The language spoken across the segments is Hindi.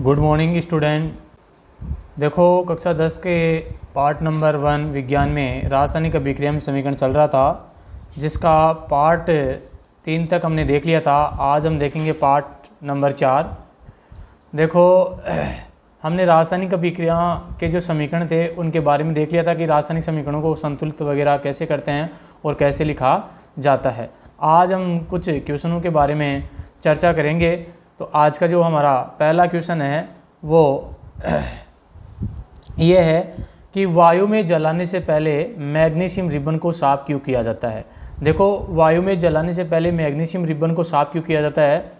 Good morning student. देखो कक्षा 10 के पार्ट नंबर 1 विज्ञान में रासायनिक अभिक्रिया में समीकरण चल रहा था, जिसका पार्ट 3 तक हमने देख लिया था। आज हम देखेंगे पार्ट नंबर 4। देखो हमने रासायनिक अभिक्रिया के जो समीकरण थे उनके बारे में देख लिया था कि रासायनिक समीकरणों को संतुलित वगैरह कैसे करते हैं और कैसे लिखा जाता है। आज हम कुछ क्वेश्चनों के बारे में चर्चा करेंगे। तो आज का जो हमारा पहला क्वेश्चन है वो ये है कि वायु में जलाने से पहले मैग्नीशियम रिबन को साफ क्यों किया जाता है। देखो वायु में जलाने से पहले मैग्नीशियम रिबन को साफ क्यों किया जाता है,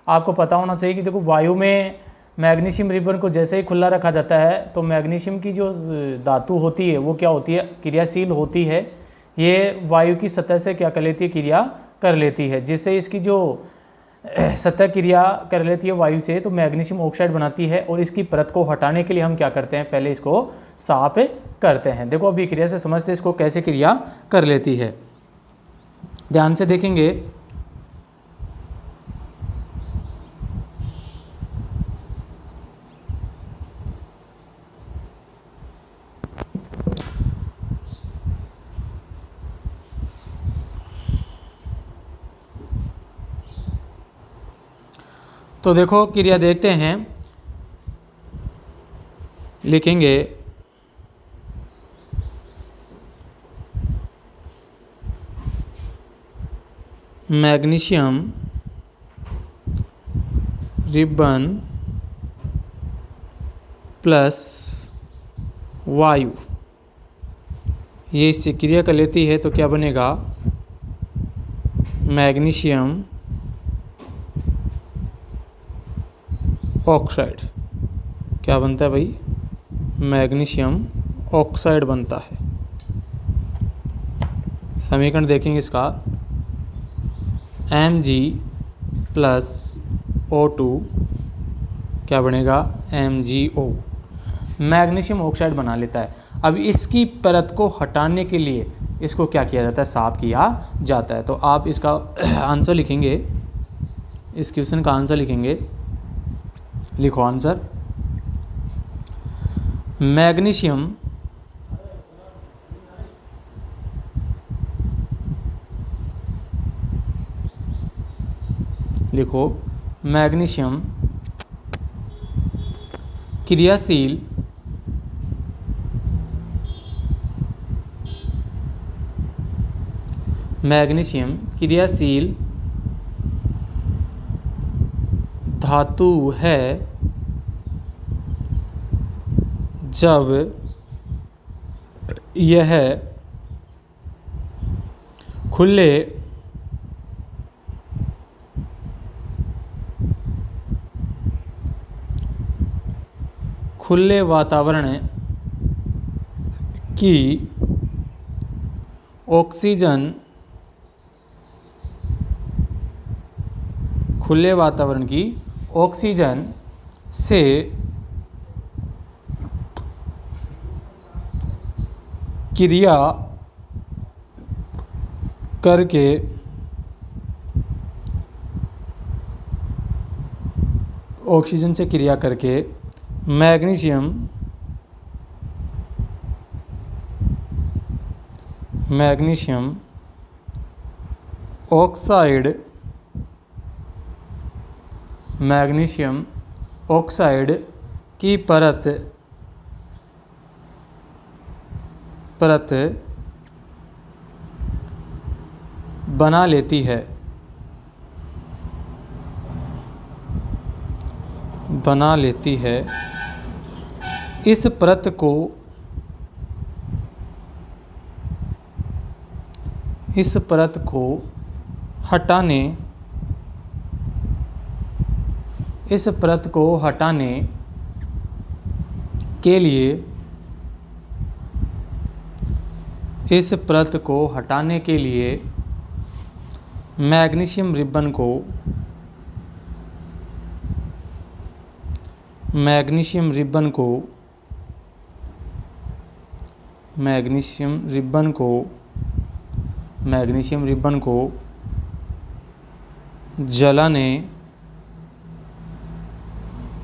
आपको पता होना चाहिए कि देखो वायु में मैग्नीशियम रिबन को जैसे ही खुला रखा जाता है तो मैग्नीशियम की जो धातु होती है वो क्या होती है, क्रियाशील होती है। ये वायु की सतह से क्या कर लेती है, क्रिया कर लेती है, जिससे इसकी जो सतह क्रिया कर लेती है वायु से, तो मैग्नीशियम ऑक्साइड बनाती है। और इसकी परत को हटाने के लिए हम क्या करते हैं, पहले इसको साफ करते हैं। देखो अभी क्रिया से समझते हैं इसको कैसे क्रिया कर लेती है, ध्यान से देखेंगे। तो देखो क्रिया देखते हैं, लिखेंगे मैग्नीशियम रिबन प्लस वायु, ये इससे क्रिया कर लेती है तो क्या बनेगा, मैग्नीशियम ऑक्साइड। क्या बनता है भाई, मैग्नीशियम ऑक्साइड बनता है। समीकरण देखेंगे इसका, Mg प्लस O2 क्या बनेगा, MgO। मैग्नीशियम ऑक्साइड बना लेता है। अब इसकी परत को हटाने के लिए इसको क्या किया जाता है, साफ किया जाता है। तो आप इसका आंसर लिखेंगे, इस क्वेश्चन का आंसर लिखेंगे, लिखो आंसर। मैग्नीशियम लिखो, मैग्नीशियम क्रियाशील मैग्नीशियम क्रियाशील धातु है जब यह खुले वातावरण की ऑक्सीजन खुले वातावरण की ऑक्सीजन से क्रिया करके ऑक्सीजन से क्रिया करके मैग्नीशियम ऑक्साइड की परत बना लेती है। इस परत को हटाने के लिए मैग्नीशियम रिबन को जलाने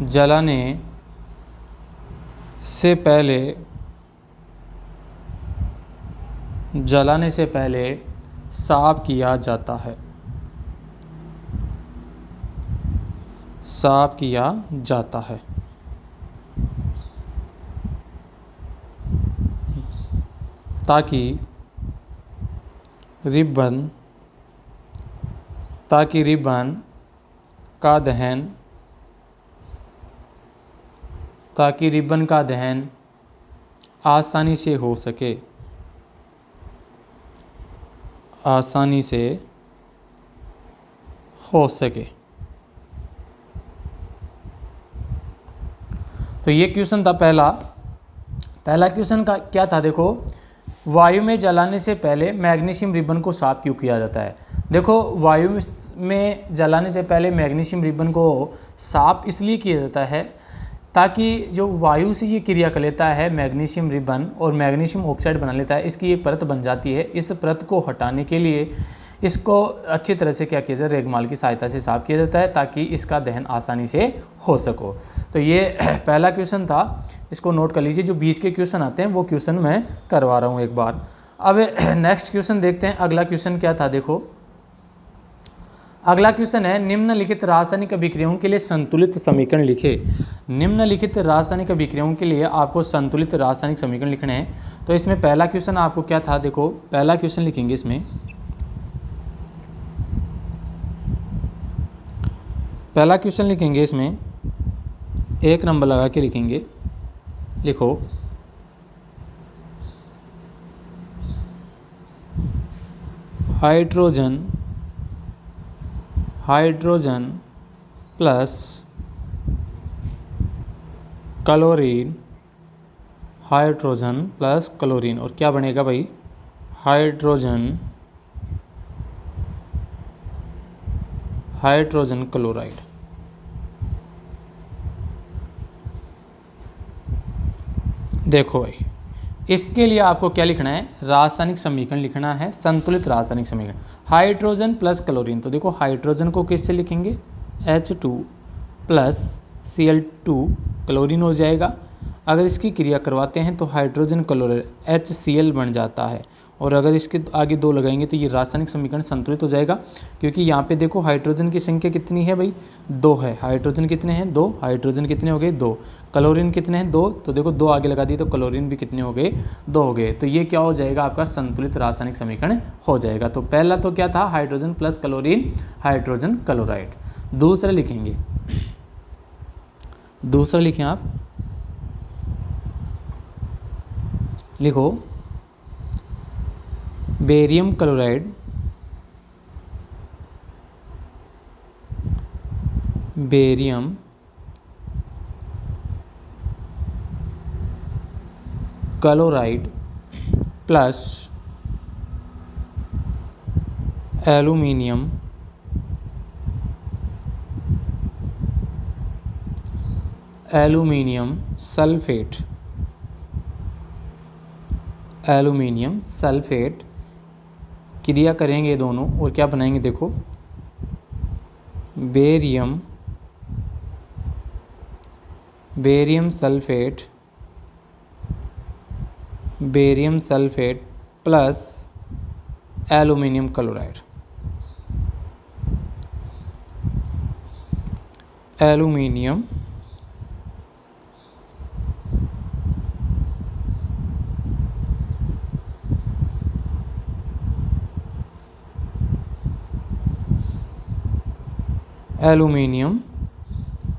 जलाने से पहले साफ किया जाता है। साफ किया जाता है। ताकि रिबन का दहन आसानी से हो सके। तो ये क्वेश्चन था पहला क्वेश्चन का क्या था, देखो वायु में जलाने से पहले मैग्नीशियम रिबन को साफ क्यों किया जाता है। देखो वायु में जलाने से पहले मैग्नीशियम रिबन को साफ इसलिए किया जाता है ताकि जो वायु से ये क्रिया कर लेता है मैग्नीशियम रिबन और मैग्नीशियम ऑक्साइड बना लेता है, इसकी एक परत बन जाती है। इस परत को हटाने के लिए इसको अच्छी तरह से क्या किया जाए, रेगमाल की सहायता से साफ किया जाता है ताकि इसका दहन आसानी से हो सको। तो ये पहला क्वेश्चन था, इसको नोट कर लीजिए। जो बीच के क्वेश्चन आते हैं वो क्वेश्चन मैं करवा रहा हूँ एक बार। अब नेक्स्ट क्वेश्चन देखते हैं। अगला क्वेश्चन क्या था, देखो अगला क्वेश्चन है निम्नलिखित रासायनिक अभिक्रियाओं के लिए संतुलित समीकरण लिखे। निम्नलिखित रासायनिक अभिक्रियाओं के लिए आपको संतुलित रासायनिक समीकरण लिखने हैं। तो इसमें पहला क्वेश्चन आपको क्या था, देखो पहला क्वेश्चन लिखेंगे इसमें, पहला क्वेश्चन लिखेंगे इसमें 1 नंबर लगा के लिखेंगे। लिखो hydrogen plus chlorine, hydrogen plus chlorine, और क्या बनेगा भाई, हाइड्रोजन क्लोराइड। देखो भाई इसके लिए आपको क्या लिखना है, रासायनिक समीकरण लिखना है, संतुलित रासायनिक समीकरण। हाइड्रोजन प्लस क्लोरीन, तो देखो हाइड्रोजन को किससे लिखेंगे, H2 प्लस Cl2, क्लोरीन हो जाएगा। अगर इसकी क्रिया करवाते हैं तो हाइड्रोजन क्लोराइड HCl बन जाता है, और अगर इसके आगे 2 लगाएंगे तो ये रासायनिक समीकरण संतुलित हो जाएगा। क्योंकि यहाँ पे देखो हाइड्रोजन की संख्या कितनी है भाई, 2 है। हाइड्रोजन कितने हैं, 2। हाइड्रोजन कितने हो गए, 2। क्लोरीन कितने हैं, 2। तो देखो 2 आगे लगा दिए तो क्लोरीन भी कितने हो गए, 2 हो गए। तो ये क्या हो जाएगा, आपका संतुलित रासायनिक समीकरण हो जाएगा। तो पहला तो क्या था, hydrogen plus chlorine, hydrogen chloride. दूसरा लिखेंगे, दूसरा लिखें आप, लिखो barium chloride, barium chloride plus aluminium sulphate, aluminium sulphate क्रिया करेंगे दोनों और क्या बनाएंगे, देखो barium sulphate plus aluminium chloride, aluminium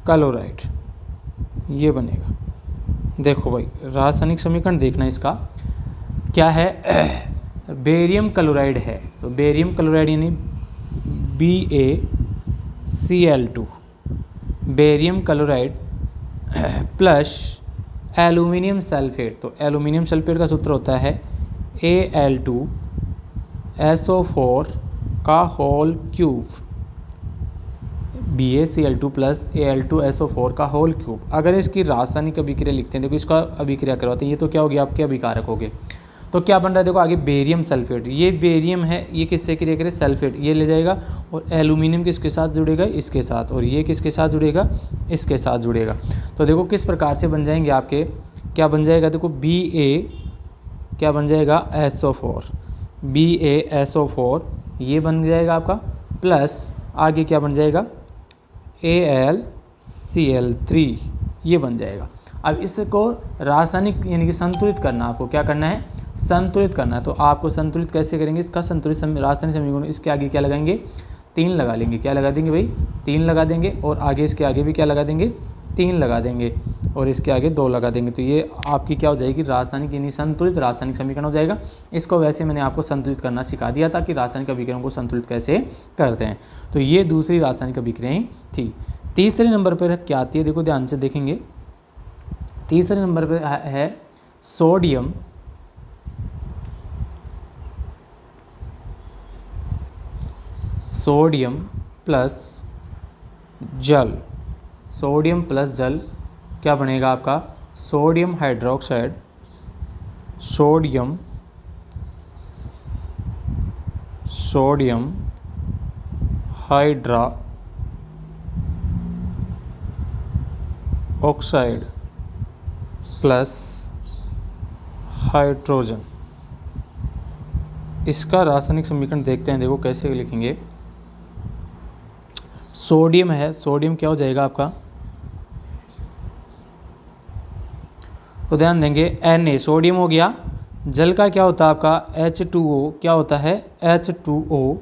chloride, ये बनेगा। देखो भाई रासायनिक समीकरण देखना इसका क्या है, बेरियम क्लोराइड है तो बेरियम क्लोराइड यानी BaCl2, barium chloride plus aluminium sulphate. तो एल्यूमिनियम सल्फेट का सूत्र होता है Al2SO4 का whole cube, BaCl2 plus Al2SO4 का होल क्यूब। अगर इसकी रासायनिक अभिक्रिया लिखते हैं, देखो इसका अभिक्रिया करवाते हैं, ये तो क्या हो गया, आपके अभिकारक हो गए। तो तो क्या बन रहा है देखो आगे बेरियम सल्फेट, ये बेरियम है, ये किससे क्रिया करे सल्फेट, ये ले जाएगा और एल्यूमिनियम किसके साथ जुड़ेगा इसके साथ, और ये किसके साथ जुड़ेगा इसके साथ जुड़ेगा। तो देखो किस प्रकार से बन जाएंगे आपके, क्या बन जाएगा देखो Ba क्या बन जाएगा SO4, BaSO4 ये बन जाएगा आपका, प्लस आगे क्या बन जाएगा AlCl3 ये बन जाएगा। अब इसको रासायनिक यानी कि संतुलित करना, आपको क्या करना है संतुलित करना है। तो आपको संतुलित कैसे करेंगे इसका संतुलित रासायनिक समीकरण, इसके आगे क्या लगाएंगे 3 लगा लेंगे, क्या लगा देंगे भाई 3 लगा देंगे, और आगे इसके आगे भी क्या लगा देंगे 3 लगा देंगे, और इसके आगे 2 लगा देंगे। तो ये आपकी क्या हो जाएगी रासायनिक यानी संतुलित रासायनिक समीकरण हो जाएगा। इसको वैसे मैंने आपको संतुलित करना सिखा दिया था कि रासायनिक अभिक्रियाओं को संतुलित कैसे करते हैं। तो ये दूसरी रासायनिक अभिक्रियाएं थी। तीसरे नंबर पर क्या आती है देखो ध्यान से देखेंगे, तीसरे नंबर पर है सोडियम प्लस जल, सोडियम प्लस जल क्या बनेगा आपका sodium hydroxide, sodium hydra oxide plus hydrogen. इसका रासायनिक समीकरण देखते हैं, देखो कैसे लिखेंगे। सोडियम है, सोडियम क्या हो जाएगा आपका, तो ध्यान देंगे Na सोडियम हो गया, जल का क्या होता है आपका H2O, क्या होता है H2O,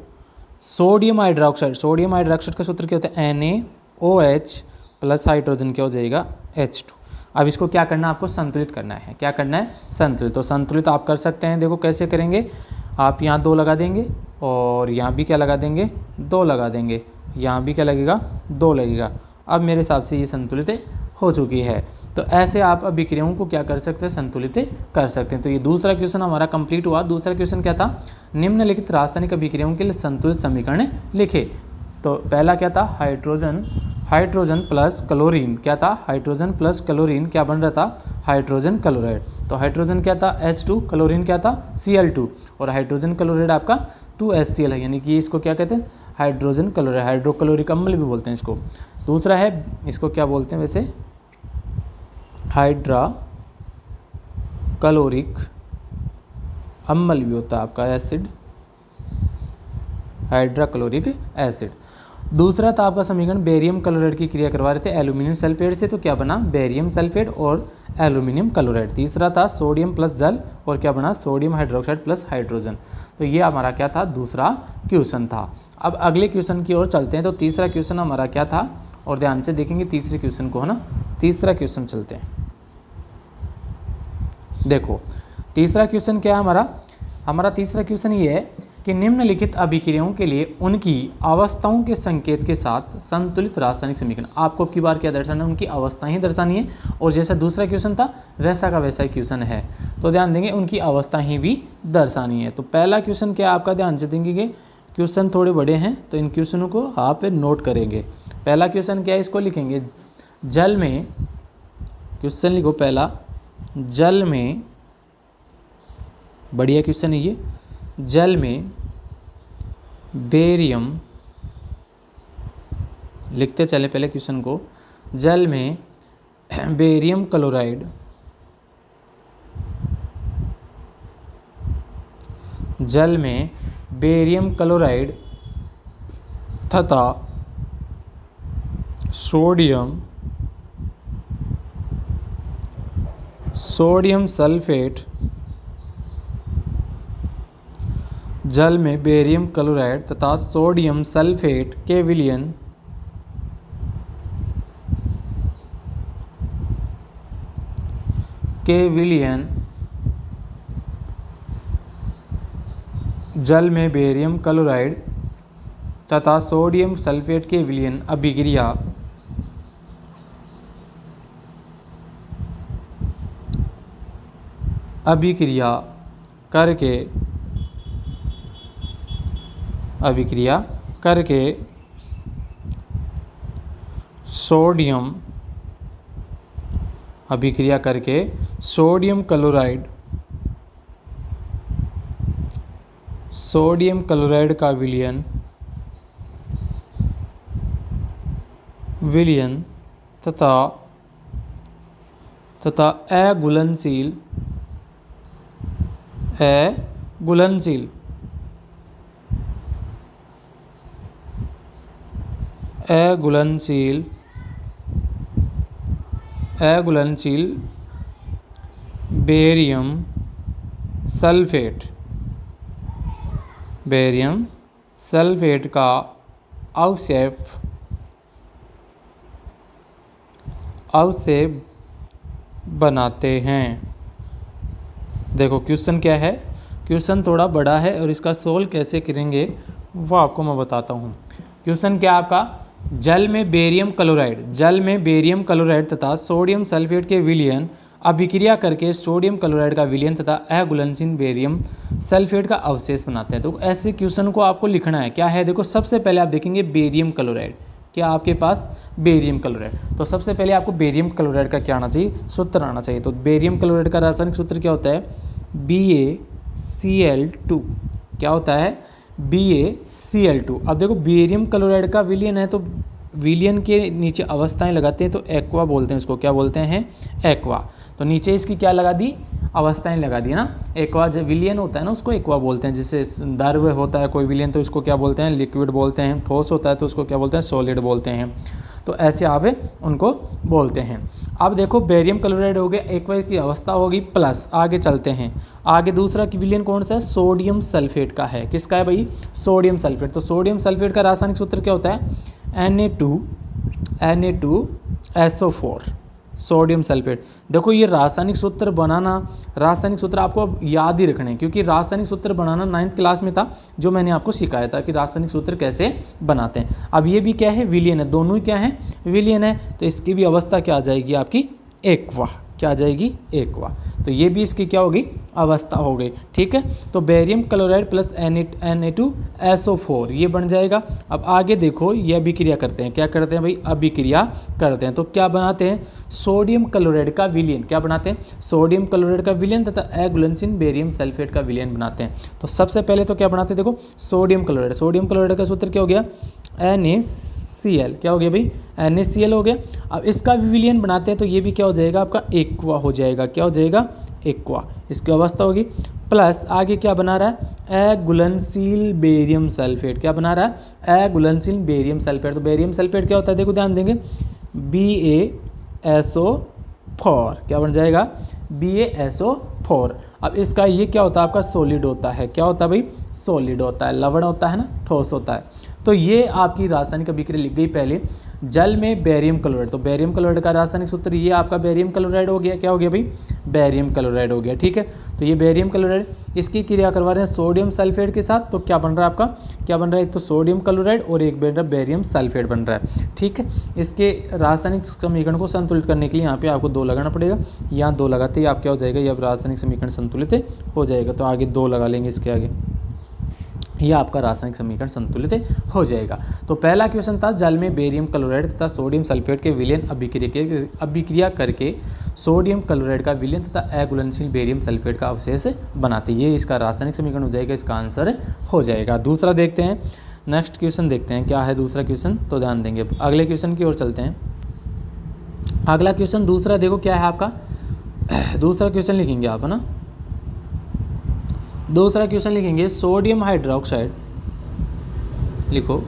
sodium hydroxide, sodium hydroxide का सूत्र क्या होता है NaOH प्लस हाइड्रोजन क्या हो जाएगा H2। अब इसको क्या करना है आपको संतुलित करना है, क्या करना है संतुलित। तो संतुलित आप कर सकते हैं, देखो कैसे करेंगे, आप यहाँ 2 लगा देंगे और यहाँ भी क्या लगा देंगे 2 लगा देंगे, यहाँ भी क्या लगेगा 2 लगेगा। अब मेरे हिसाब से ये संतुलित हो चुकी है। तो ऐसे आप अभिक्रियाओं को क्या कर सकते हैं संतुलित कर सकते हैं। तो ये दूसरा क्वेश्चन हमारा कंप्लीट हुआ। दूसरा क्वेश्चन क्या था, निम्नलिखित रासायनिक अभिक्रियाओं के लिए संतुलित समीकरण लिखे। तो पहला क्या था हाइड्रोजन प्लस क्लोरीन, क्या था हाइड्रोजन प्लस क्लोरीन क्या बन रहा था हाइड्रोजन क्लोराइड। तो हाइड्रोजन क्या था H2, क्लोरीन क्या था Cl2, और हाइड्रोजन क्लोराइड आपका 2HCl है, यानी कि इसको क्या कहते हैं हाइड्रोजन क्लोराइड, हाइड्रोक्लोरिक अम्ल भी बोलते हैं इसको। दूसरा है इसको क्या बोलते हैं वैसे हाइड्रा क्लोरिक अम्ल भी होता है आपका एसिड, हाइड्रा क्लोरिक एसिड। दूसरा था आपका समीकरण बेरियम क्लोराइड की क्रिया करवा रहे थे एल्यूमिनियम सल्फेट से, तो क्या बना बेरियम सल्फेट और एल्यूमिनियम क्लोराइड। तीसरा था सोडियम प्लस जल, और क्या बना सोडियम हाइड्रोक्साइड प्लस हाइड्रोजन। तो ये हमारा क्या था दूसरा क्वेश्चन था। अब अगले क्वेश्चन की ओर चलते हैं। तो तीसरा क्वेश्चन हमारा क्या था, और ध्यान से देखेंगे तीसरे क्वेश्चन को, है ना। तीसरा क्वेश्चन चलते हैं, देखो तीसरा क्वेश्चन क्या है हमारा तीसरा क्वेश्चन ये है कि निम्नलिखित अभिक्रियाओं के लिए उनकी अवस्थाओं के संकेत के साथ संतुलित रासायनिक समीकरण। आपको अब की बार क्या दर्शाना है, उनकी अवस्थाएं ही दर्शानी है, और जैसा दूसरा क्वेश्चन था वैसा का वैसा ही क्वेश्चन है। तो ध्यान देंगे उनकी अवस्थाएं भी दर्शानी है। तो पहला क्वेश्चन क्या आपका, ध्यान से देंगे क्वेश्चन थोड़े बड़े हैं तो इन क्वेश्चनों को आप नोट करेंगे। पहला क्वेश्चन क्या है, इसको लिखेंगे जल में, क्वेश्चन लिखो पहला जल में, बढ़िया क्वेश्चन है ये, जल में बेरियम, लिखते चले पहले क्वेश्चन को, जल में बेरियम क्लोराइड जल में बेरियम क्लोराइड तथा सोडियम सल्फेट, जल में बेरियम क्लोराइड तथा सोडियम सल्फेट के विलयन जल में बेरियम क्लोराइड तथा सोडियम सल्फेट के विलयन अभिक्रिया करके सोडियम क्लोराइड सोडियम क्लोराइड का विलयन तथा अघुलनशील बेरियम सल्फेट का अवक्षेप बनाते हैं। देखो क्वेश्चन क्या है, क्वेश्चन थोड़ा बड़ा है और इसका सोल्व कैसे करेंगे वो आपको मैं बताता हूँ। क्वेश्चन क्या आपका, जल में बेरियम क्लोराइड तथा सोडियम सल्फेट के विलयन अभिक्रिया करके सोडियम क्लोराइड का विलयन तथा अघुलनशील बेरियम सल्फेट का अवशेष बनाते हैं। तो ऐसे क्वेश्चन को आपको लिखना है। क्या है, देखो सबसे पहले आप देखेंगे बेरियम क्लोराइड, क्या आपके पास बेरियम क्लोराइड। तो सबसे पहले आपको बेरियम क्लोराइड का क्या आना चाहिए, सूत्र आना चाहिए। तो बेरियम क्लोराइड का रासायनिक सूत्र क्या होता है, BaCl2। क्या होता है, BaCl2। अब देखो बेरियम क्लोराइड का विलयन है तो विलयन के नीचे अवस्थाएं लगाते हैं तो एक्वा बोलते हैं उसको। क्या बोलते हैं, एक्वा। तो नीचे इसकी क्या लगा दी, अवस्थाएं लगा दी ना। एक्वा जब विलयन होता है ना उसको एक्वा बोलते हैं। जैसे द्रव होता है कोई विलयन तो इसको क्या बोलते हैं, लिक्विड बोलते हैं। ठोस होता है तो उसको क्या बोलते हैं, सॉलिड बोलते हैं। तो ऐसे आप उनको बोलते हैं। अब देखो बेरियम क्लोराइड हो गया, एक्वा की अवस्था होगी प्लस। आगे चलते हैं, आगे दूसरा विलयन कौन सा है, सोडियम सल्फेट का है। किसका है भाई, सोडियम सल्फेट। तो सोडियम सल्फेट का रासायनिक सूत्र क्या होता है, Na2SO4, सोडियम सल्फेट। देखो ये रासायनिक सूत्र बनाना, रासायनिक सूत्र आपको याद ही रखने हैं क्योंकि रासायनिक सूत्र बनाना 9th क्लास में था जो मैंने आपको सिखाया था कि रासायनिक सूत्र कैसे बनाते हैं। अब ये भी क्या है, विलयन है, दोनों ही क्या है, विलयन है। तो इसकी भी अवस्था क्या आ जाएगी आपकी, एक्वा। क्या आ जाएगी, एक्वा। तो ये भी इसकी क्या होगी, अवस्था हो गई। ठीक है, तो बेरियम क्लोराइड प्लस Na2SO4 ये बन जाएगा। अब आगे देखो ये अभिक्रिया करते हैं। क्या करते हैं भाई, अभिक्रिया करते हैं। तो क्या बनाते हैं, सोडियम क्लोराइड का विलयन। क्या बनाते हैं, सोडियम क्लोराइड का विलयन तथा अघुलनशील बेरियम सल्फेट का विलयन बनाते हैं। तो सबसे पहले तो क्या बनाते हैं, देखो सोडियम क्लोराइड का सूत्र क्या हो गया, NaCl। क्या हो गया भाई, NaCl हो गया। अब इसका भी विलयन बनाते हैं तो ये भी क्या हो जाएगा आपका, एक्वा हो जाएगा। क्या हो जाएगा, एक्वा। इसकी अवस्था होगी प्लस आगे क्या बना रहा है, अघुलनशील बेरियम सल्फेट। क्या बना रहा है, अघुलनशील बेरियम सल्फेट। तो बेरियम सल्फेट क्या होता है, देखो ध्यान देंगे, BaSO4। क्या बन जाएगा, BaSO4। अब इसका ये क्या होता है आपका, सॉलिड होता है। क्या होता है भाई, सॉलिड होता है, लवण होता है ना, ठोस होता है। तो ये आपकी रासायनिक अभिक्रिया लिख गई पहले। जल में बेरियम क्लोराइड, तो बेरियम क्लोराइड का रासायनिक सूत्र ये आपका बेरियम क्लोराइड हो गया। क्या हो गया भाई, बेरियम क्लोराइड हो गया। ठीक है, तो ये बेरियम क्लोराइड, इसकी क्रिया करवा रहे हैं सोडियम सल्फेट के साथ। तो क्या बन रहा है आपका, क्या बन रहा है, एक तो सोडियम क्लोराइड और एक बन रहा है बेरियम सल्फेट बन रहा है। ठीक है, इसके रासायनिक समीकरण को संतुलित करने के लिए यहाँ पे आपको 2 लगाना पड़ेगा। यहाँ 2 लगाते ही आप क्या हो जाएगा, ये अब रासायनिक समीकरण संतुलित हो जाएगा। तो आगे 2 लगा लेंगे इसके आगे, यह आपका रासायनिक समीकरण संतुलित हो जाएगा। तो पहला क्वेश्चन था, जल में बेरियम क्लोराइड तथा सोडियम सल्फेट के विलयन अभिक्रिया करके सोडियम क्लोराइड का विलयन तथा अघुलनशील बेरियम सल्फेट का अवशेष बनाते हैं। ये इसका रासायनिक समीकरण हो जाएगा, इसका आंसर हो जाएगा। दूसरा देखते हैं, नेक्स्ट क्वेश्चन देखते हैं क्या है दूसरा क्वेश्चन। तो ध्यान देंगे, अगले क्वेश्चन की ओर चलते हैं। अगला क्वेश्चन दूसरा देखो क्या है आपका, दूसरा क्वेश्चन लिखेंगे आप, है ना। दूसरा क्वेश्चन लिखेंगे, सोडियम हाइड्रोक्साइड, लिखो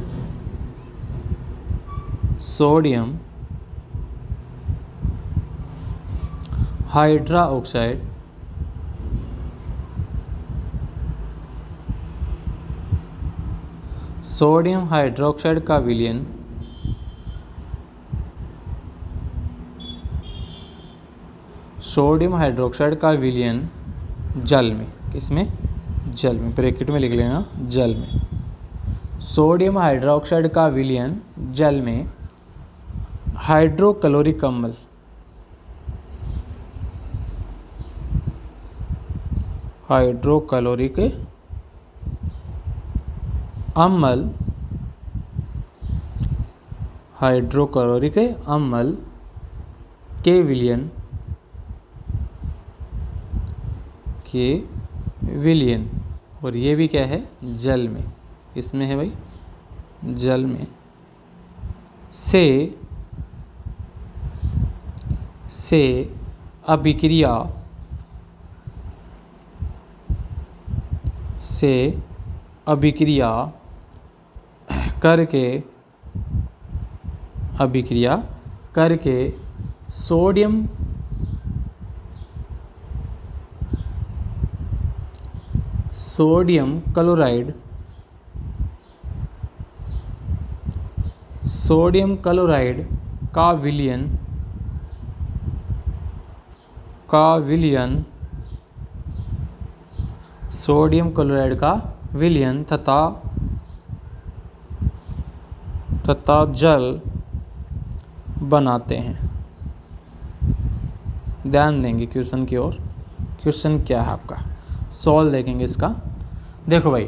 सोडियम हाइड्रोक्साइड सोडियम हाइड्रोक्साइड का विलयन सोडियम हाइड्रोक्साइड का विलयन जल में, किसमें, जल में, ब्रैकेट में लिख लेना, जल में। सोडियम हाइड्रोक्साइड का विलयन जल में हाइड्रोक्लोरिक अम्ल, हाइड्रोक्लोरिक अम्ल, हाइड्रोक्लोरिक अम्ल के विलयन और ये भी क्या है, जल में। इसमें है भाई जल में से अभिक्रिया करके सोडियम क्लोराइड का विलयन तथा जल बनाते हैं। ध्यान देंगे क्वेश्चन की ओर। क्वेश्चन क्या है आपका, सॉल्व देखेंगे इसका। देखो भाई,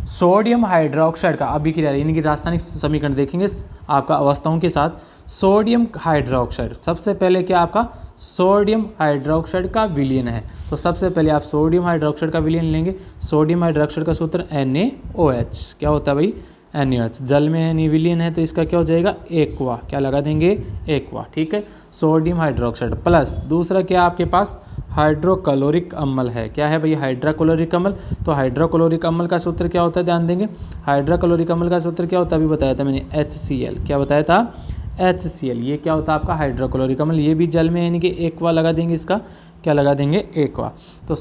सोडियम हाइड्रोक्साइड का अभिक्रिया यानी कि रासायनिक समीकरण देखेंगे आपका अवस्थाओं के साथ। सोडियम हाइड्रोक्साइड, सबसे पहले क्या आपका सोडियम हाइड्रोक्साइड का विलयन है, तो सबसे पहले आप सोडियम हाइड्रोक्साइड का विलयन लेंगे। सोडियम हाइड्रोक्साइड का सूत्र NaOH, क्या होता है भाई NaOH, जल में विलयन है तो इसका क्या हो जाएगा एक्वा, क्या लगा देंगे एक्वा, ठीक है। सोडियम हाइड्रोक्साइड प्लस दूसरा क्या आपके पास हाइड्रोक्लोरिक अम्ल है, क्या है भाई हाइड्रोक्लोरिक अम्ल। तो हाइड्रोक्लोरिक अम्ल का सूत्र क्या होता है, ध्यान देंगे। हाइड्रोक्लोरिक अम्ल का सूत्र क्या होता है, अभी बताया था मैंने HCl, क्या बताया था HCl। ये क्या होता है आपका हाइड्रोक्लोरिक अम्ल, ये भी जल में यानी कि एक्वा लगा देंगे, इसका क्या लगा देंगे एक्वा। तो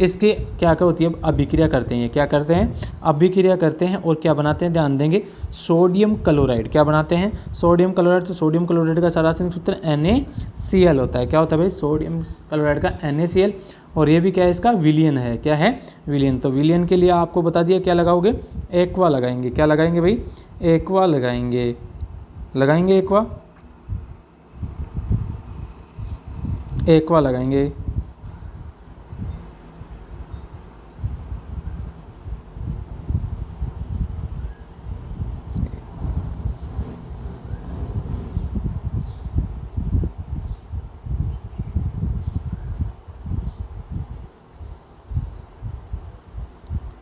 इसके क्या होती है, अभिक्रिया करते हैं, क्या करते हैं अभिक्रिया करते हैं और क्या बनाते हैं, ध्यान देंगे सोडियम क्लोराइड, क्या बनाते हैं सोडियम क्लोराइड। तो सोडियम क्लोराइड का रासायनिक सूत्र NaCl होता है, क्या होता है भाई सोडियम क्लोराइड का NaCl। और ये भी क्या है इसका विलयन है, क्या है विलयन। तो विलयन के लिए आपको बता दिया क्या लगाओगे एक्वा लगाएंगे, क्या लगाएंगे भाई एक्वा लगाएंगे एक्वा लगाएंगे।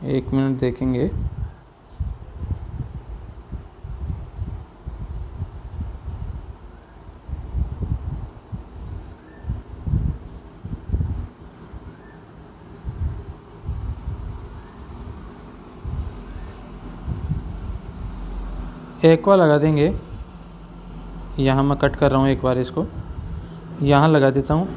एक मिनट देखेंगे। एक्वा लगा देंगे, यहाँ मैं कट कर रहा हूँ एक बार इसको, यहाँ लगा देता हूँ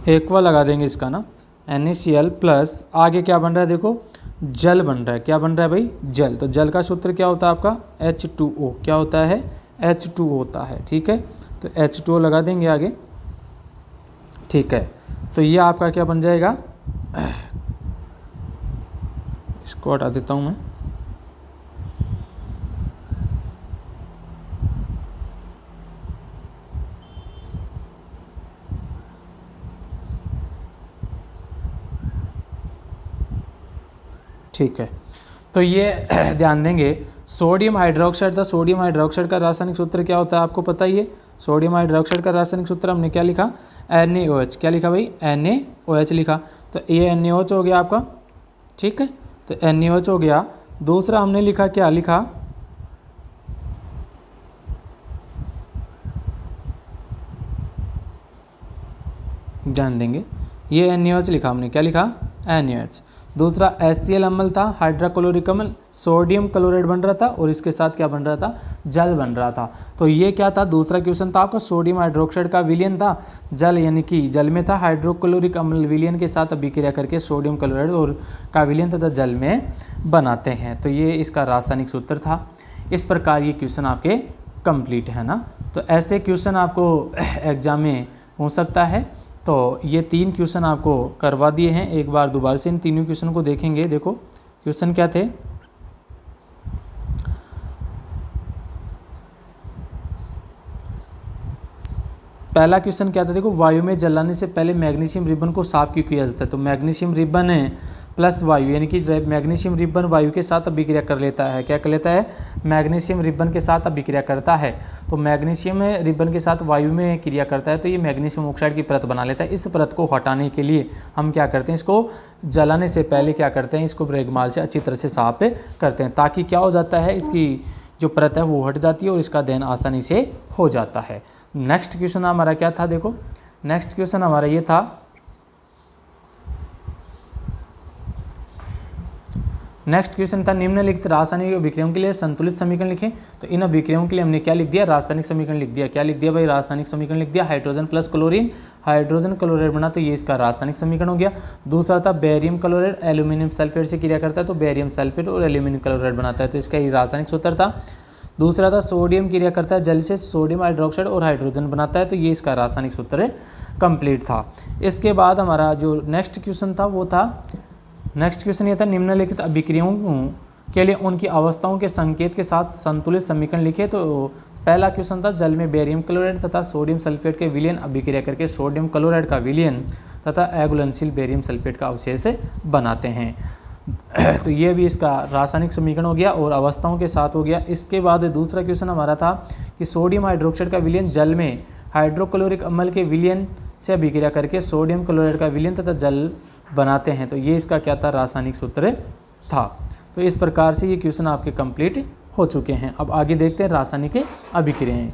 एक्वा लगा देंगे इसका ना NaCl प्लस आगे क्या बन रहा है देखो जल बन रहा है, क्या बन रहा है भाई जल। तो जल का सूत्र क्या होता है आपका H2O, क्या होता है H2O होता है, ठीक है। तो H2O लगा देंगे आगे, ठीक है। तो ये आपका क्या बन जाएगा, इसको हटा देता हूँ मैं। ठीक है, तो ये ध्यान देंगे सोडियम हाइड्रोक्साइड था। सोडियम हाइड्रोक्साइड का रासायनिक सूत्र क्या होता है आपको पता ही है। सोडियम हाइड्रोक्साइड का रासायनिक सूत्र हमने क्या लिखा NaOH, क्या लिखा भाई NaOH लिखा। तो ये NaOH हो गया आपका, ठीक है। तो NaOH हो गया। दूसरा हमने लिखा क्या लिखा ध्यान देंगे, ये NaOH लिखा हमने, क्या लिखा NaOH। दूसरा HCl अम्ल था हाइड्रोक्लोरिक अम्ल, सोडियम क्लोराइड बन रहा था और इसके साथ क्या बन रहा था जल बन रहा था। तो ये क्या था दूसरा क्वेश्चन था आपका सोडियम हाइड्रोक्साइड का विलयन था जल यानी कि जल में था, हाइड्रोक्लोरिक अम्ल विलयन के साथ अभिक्रिया करके सोडियम क्लोराइड और का विलयन तथा जल में बनाते हैं। तो ये इसका रासायनिक सूत्र था। इस प्रकार ये क्वेश्चन आपके कंप्लीट है ना। तो ऐसे क्वेश्चन आपको एग्जाम में हो सकता है। तो ये 3 क्वेश्चन आपको करवा दिए हैं, एक बार दोबारा से इन तीनों क्वेश्चन को देखेंगे। देखो क्वेश्चन क्या थे, पहला क्वेश्चन क्या था देखो, वायु में जलाने से पहले मैग्नीशियम रिबन को साफ क्यों किया जाता है। तो मैग्नीशियम रिबन प्लस वायु, यानी कि मैग्नीशियम रिबन वायु के साथ अभिक्रिया कर लेता है। क्या कर लेता है? मैग्नीशियम रिबन के साथ अभिक्रिया करता है। तो मैग्नीशियम रिबन के साथ वायु में क्रिया करता है तो ये मैग्नीशियम ऑक्साइड की परत बना लेता है। इस परत को हटाने के लिए हम क्या करते हैं, इसको जलाने से पहले क्या करते हैं, इसको ब्रेगमाल से अच्छी तरह से साफ करते हैं, ताकि क्या हो जाता है, इसकी जो परत है वो हट जाती है और इसका दहन आसानी से हो जाता है। नेक्स्ट क्वेश्चन हमारा क्या था, देखो नेक्स्ट क्वेश्चन हमारा ये था, नेक्स्ट क्वेश्चन था निम्नलिखित रासायनिक अभिक्रियाओं के लिए संतुलित समीकरण लिखें। तो इन अभिक्रियाओं के लिए हमने क्या लिख दिया, रासायनिक समीकरण लिख दिया। क्या लिख दिया भाई, रासायनिक समीकरण लिख दिया। Hydrogen plus chlorine, hydrogen chloride बना तो ये इसका रासायनिक समीकरण हो गया। दूसरा था बेरियम क्लोराइड एल्यूमिनियम सल्फेट से क्रिया करता है तो बेरियम सल्फेट और एल्यूमिनियम क्लोराइड बनाता है, तो इसका ये रासायनिक सूत्र था। दूसरा था सोडियम क्रिया करता है जल से, सोडियम हाइड्रोक्साइड और हाइड्रोजन बनाता है, तो ये इसका रासायनिक सूत्र कंप्लीट था। इसके बाद हमारा जो नेक्स्ट क्वेश्चन था वो था, नेक्स्ट क्वेश्चन ये था निम्नलिखित अभिक्रियाओं के लिए उनकी अवस्थाओं के संकेत के साथ संतुलित समीकरण लिखे। तो पहला क्वेश्चन था जल में बेरियम क्लोराइड तथा सोडियम सल्फेट के विलयन अभिक्रिया करके सोडियम क्लोराइड का विलयन तथा अघुलनशील बेरियम सल्फेट का अवशेष बनाते हैं। तो ये भी इसका रासायनिक समीकरण हो गया और अवस्थाओं के साथ हो गया। इसके बाद दूसरा क्वेश्चन हमारा था कि सोडियम हाइड्रोक्साइड का विलयन जल में हाइड्रोक्लोरिक अम्ल के विलयन से अभिक्रिया करके सोडियम क्लोराइड का विलयन तथा जल बनाते हैं, तो ये इसका क्या था, रासायनिक सूत्र था। तो इस प्रकार से ये क्वेश्चन आपके कंप्लीट हो चुके हैं। अब आगे देखते हैं रासायनिक अभिक्रियाएं।